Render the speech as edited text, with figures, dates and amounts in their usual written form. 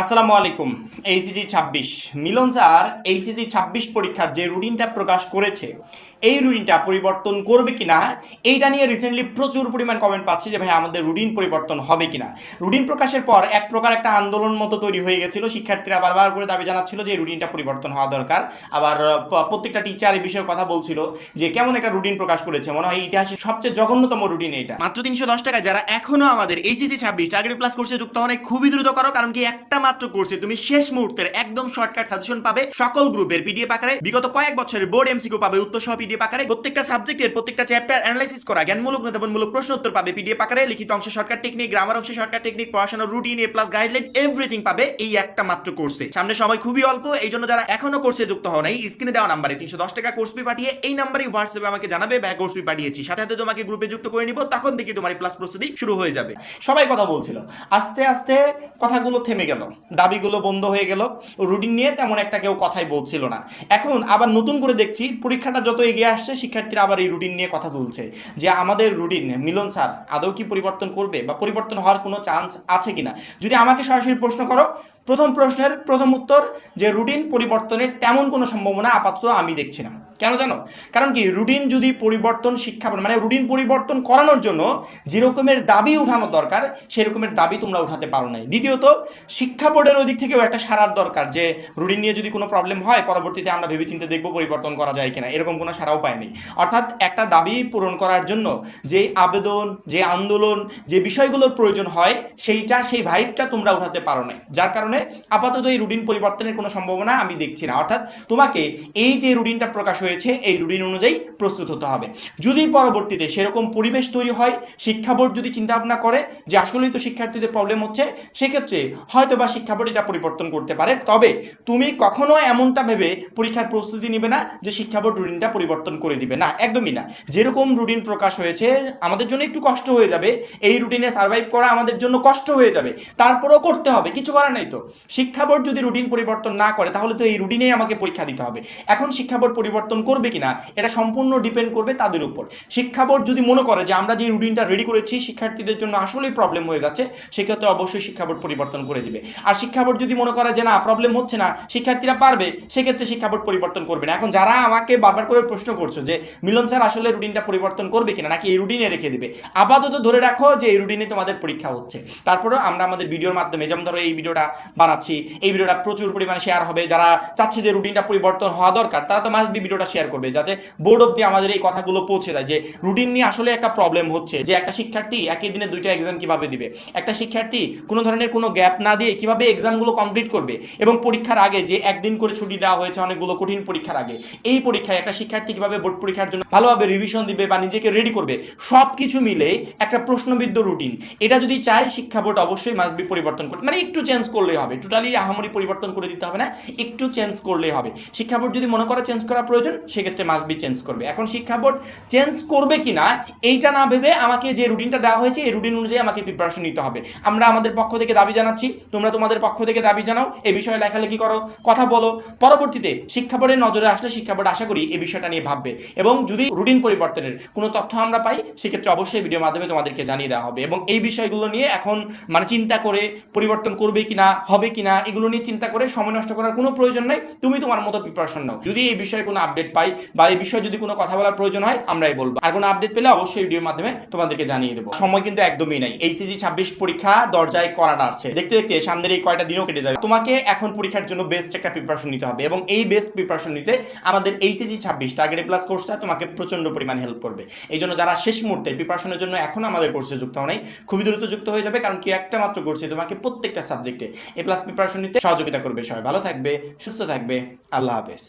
আসসালামু আলাইকুম। এইচএসসি 26 মিলন sir HSC 26 পরীক্ষার যে রুটিনটা প্রকাশ করেছে এই রুটিনটা পরিবর্তন করবে কিনা এইটা নিয়ে রিসেন্টলি প্রচুর পরিমাণ কমেন্ট পাচ্ছি যে ভাই আমাদের রুটিন পরিবর্তন হবে কিনা। রুটিন প্রকাশের পর এক প্রকার একটা আন্দোলন মতো তৈরি হয়ে গেছিল, শিক্ষার্থীরা বারবার করে দাবি জানাচ্ছিল যে এই রুটিনটা পরিবর্তন হওয়া দরকার। আবার প্রত্যেকটা টিচার এই বিষয়ে কথা বলছিল যে কেমন একটা রুটিন প্রকাশ করেছে, মনে হয় ইতিহাসের সবচেয়ে জঘন্যতম রুটিন এটা। মাত্র 310 টাকায় যারা এখনো আমাদের এইচএসসি 26 টার্গেট প্লাস কোর্সে যুক্ত হন খুবই দ্রুত করো, কারণ কি একটা মাত্র কোর্সে তুমি শেষ মুহূর্তের একদম শর্টকাট সাজেশন পাবে, সকল গ্রুপের পিডিএফ আকারে, বিগত কয়েক বছরের বোর্ড এমসিকিউ পাবে উত্তর সহ পিডিএফ আকারে, প্রত্যেকটা সাবজেক্টের প্রত্যেকটা চ্যাপ্টার অ্যানালাইসিস করা জ্ঞানমূলক নেতাবনমূলক প্রশ্ন উত্তর পাবে পিডিএফ আকারে, লিখিত অংশে শর্টকাট টেকনিক, গ্রামার অংশে শর্টকাট টেকনিক, পড়াশোনার রুটিন, এ প্লাস গাইডলাইন, এভরিথিং পাবে এই একটা মাত্র কোর্সে। সামনে সময় খুবই অল্প, এই জন্য যারা এখনো কোর্সে যুক্ত হন এই স্ক্রিনে দেওয়া নাম্বারে 310 টাকা কোর্স ফি পাঠিয়ে এই নাম্বারে হোয়াটসঅ্যাপে আমাকে জানাবে ব্যাক কোর্স ফি পাঠিয়েছি, সাথে সাথে তোমাকে গ্রুপে যুক্ত করে নিব, তখন থেকে তোমার প্লাস প্রস্তুতি শুরু হয়ে যাবে। সবাই কথা বলছিল, আস্তে আস্তে কথাগুলো থেমে গেল, দাবিগুলো বন্ধ হয়ে গেল, রুটিন নিয়ে তেমন একটা কেউ কথাই বলছিল না। এখন আবার নতুন করে দেখছি পরীক্ষাটা যত এগিয়ে আসছে শিক্ষার্থীরা আবার এই রুটিন নিয়ে কথা তুলছে যে আমাদের রুটিন মিলন স্যার আদৌ কি পরিবর্তন করবে বা পরিবর্তন হওয়ার কোনো চান্স আছে কিনা। যদি আমাকে সরাসরি প্রশ্ন করো, প্রথম প্রশ্নের প্রথম উত্তর যে রুটিন পরিবর্তনের তেমন কোনো সম্ভাবনা আপাতত আমি দেখছি না। কেন জানো? কারণ কি, রুটিন যদি পরিবর্তন শিক্ষা মানে রুটিন পরিবর্তন করানোর জন্য যে রকমের দাবি উঠানো দরকার সেই রকমের দাবি তোমরা উঠাতে পারো নাই। দ্বিতীয়ত শিক্ষা বোর্ডের ওই দিক থেকেও একটা সারার দরকার যে রুটিন নিয়ে যদি কোনো প্রবলেম হয় পরবর্তীতে আমরা ভেবেচিন্তে দেখবো পরিবর্তন করা যায় কিনা, এরকম কোনো সারাও পায়নি। অর্থাৎ একটা দাবি পূরণ করার জন্য যে আবেদন, যে আন্দোলন, যে বিষয়গুলোর প্রয়োজন হয় সেই ভাইবটা তোমরা উঠাতে পারো নাই, যার কারণে আপাতত এই রুটিন পরিবর্তনের কোনো সম্ভাবনা আমি দেখছি না। অর্থাৎ তোমাকে এই যে রুটিনটা প্রকাশ হয়েছে এই রুটিন অনুযায়ী প্রস্তুত হতে হবে। যদি পরবর্তীতে সেরকম পরিবেশ তৈরি হয়, শিক্ষা বোর্ড যদি চিন্তা ভাবনা করে যে আসলেই তো শিক্ষার্থীদের প্রবলেম হচ্ছে, সেক্ষেত্রে হয়তো বা শিক্ষা বোর্ড এটা পরিবর্তন করতে পারে। তবে তুমি কখনো এমনটা ভেবে পরীক্ষার প্রস্তুতি নিবে না যে শিক্ষা বোর্ড রুটিনটা পরিবর্তন করে দিবে, না, একদমই না। যেরকম রুটিন প্রকাশ হয়েছে আমাদের জন্য একটু কষ্ট হয়ে যাবে, এই রুটিনে সার্ভাইভ করা আমাদের জন্য কষ্ট হয়ে যাবে, তারপরেও করতে হবে, কিছু করার নাই। তো শিক্ষা বোর্ড যদি রুটিন পরিবর্তন না করে তাহলে তো এই রুটিনেই আমাকে পরীক্ষা দিতে হবে। এখন শিক্ষা বোর্ড পরিবর্তন করবে কিনা এটা সম্পূর্ণ ডিপেন্ড করবে তাদের উপর। শিক্ষা বোর্ড যদি মনে করে যে আমরা যে রুটিনটা রেডি করেছি শিক্ষার্থীদের জন্য আসলেই প্রবলেম হয়ে যাচ্ছে, সেক্ষেত্রে অবশ্যই শিক্ষা বোর্ড পরিবর্তন করে দিবে। আর শিক্ষা বোর্ড যদি মনে করে যে না, প্রবলেম হচ্ছে না, শিক্ষার্থীরা পারবে, সেক্ষেত্রে শিক্ষা বোর্ড পরিবর্তন করবে না। এখন যারা আমাকে বারবার করে প্রশ্ন করছো যে মিলন স্যার আসলে রুটিনটা পরিবর্তন করবে কিনা নাকি এই রুটিনে রেখে দেবে, আপাতত ধরে রাখো যে এই রুটিনে তোমাদের পরীক্ষা হচ্ছে। তারপরেও আমরা আমাদের ভিডিওর মাধ্যমে, যেমন ধরো এই ভিডিওটা বানাচ্ছি, এই ভিডিওটা প্রচুর পরিমাণে শেয়ার হবে, যারা চাচ্ছে যে রুটিনটা পরিবর্তন হওয়া দরকার তারা তো মাস্ট বি ভিডিওটা শেয়ার করবে, যাতে বোর্ড অবধি আমাদের এই কথাগুলো পৌঁছে দেয় যে রুটিন নিয়ে আসলে একটা প্রবলেম হচ্ছে, যে একটা শিক্ষার্থী একই দিনে 2টা এক্সাম কিভাবে দিবে, একটা শিক্ষার্থী কোনো ধরনের কোনো গ্যাপ না দিয়ে কিভাবে এক্সামগুলো কমপ্লিট করবে, এবং পরীক্ষার আগে যে একদিন করে ছুটি দেওয়া হয়েছে অনেকগুলো কঠিন পরীক্ষার আগে, এই পরীক্ষায় একটা শিক্ষার্থী কিভাবে বোর্ড পরীক্ষার জন্য ভালোভাবে রিভিশন দিবে বা নিজেকে রেডি করবে, সব কিছু মিলে একটা প্রশ্নবিদ্ধ রুটিন। এটা যদি চায় শিক্ষা বোর্ড অবশ্যই মাস্ট বি পরিবর্তন করবে, মানে একটু চেঞ্জ করলেই হবে, টোটালি আহামরি পরিবর্তন করে দিতে হবে না, একটু চেঞ্জ করলেই হবে। শিক্ষা বোর্ড যদি মনে করে চেঞ্জ করা প্রয়োজন সেক্ষেত্রে মাস্ট বি চেঞ্জ করবে। এখন শিক্ষা বোর্ড চেঞ্জ করবে কিনা এইটা না ভেবে আমাকে যে রুটিনটা দেওয়া হয়েছে এই রুটিন অনুযায়ী আমাকে প্রিপারেশন নিতে হবে। আমরা আমাদের পক্ষ থেকে দাবি জানাচ্ছি, তোমরা তোমাদের পক্ষ থেকে দাবি জানাও, এই বিষয়ে লেখালেখি করো, কথা বলো। পরবর্তীতে শিক্ষা বোর্ডের নজরে আসলে শিক্ষা বোর্ড আশা করি এই বিষয়টা নিয়ে ভাববে, এবং যদি রুটিন পরিবর্তনের কোনো তথ্য আমরা পাই সেক্ষেত্রে অবশ্যই ভিডিওর মাধ্যমে তোমাদেরকে জানিয়ে দেওয়া হবে। এবং এই বিষয়গুলো নিয়ে এখন মানে চিন্তা করে পরিবর্তন করবে কিনা, হবে কিনা, এগুলো নিয়ে চিন্তা করে সময় নষ্ট করার কোনো প্রয়োজন নেই। তুমি তোমার মতো প্রিপারেশন নাও। যদি এই বিষয়ে কোনো আপডেট পাই বা এই বিষয়ে যদি কোনো কথা বলার প্রয়োজন হয় আমরাই বলবো, আর কোনো আপডেট পেলে অবশ্যই ভিডিওর মাধ্যমে তোমাদেরকে জানিয়ে দেবো। সময় কিন্তু একদমই নাই, এইচএসসি 26 পরীক্ষা দরজায় করা নাড়ছে, দেখতে দেখতে সামনের এই কয়টা দিনও কেটে যাবে। তোমাকে এখন পরীক্ষার জন্য বেস্ট একটা প্রিপারেশন নিতে হবে, এবং এই বেস্ট প্রিপারেশন নিতে আমাদের এইচএসসি 26 টার্গেট প্লাস কোর্সটা তোমাকে প্রচন্ড পরিমাণে হেল্প করবে। এই জন্য যারা শেষ মুহূর্তে প্রিপারেশনের জন্য এখন আমাদের কোর্সে যুক্ত হয় নাই, খুবই দ্রুত যুক্ত হয়ে যাবে, কারণ কি একটা মাত্র কোর্সে তোমাকে প্রত্যেকটা সাবজেক্টে এ প্লাস প্রিপারেশন নিতে সহযোগিতা করবে। সবাই ভালো থাকবে, সুস্থ থাকবে, আল্লাহ হাফেজ।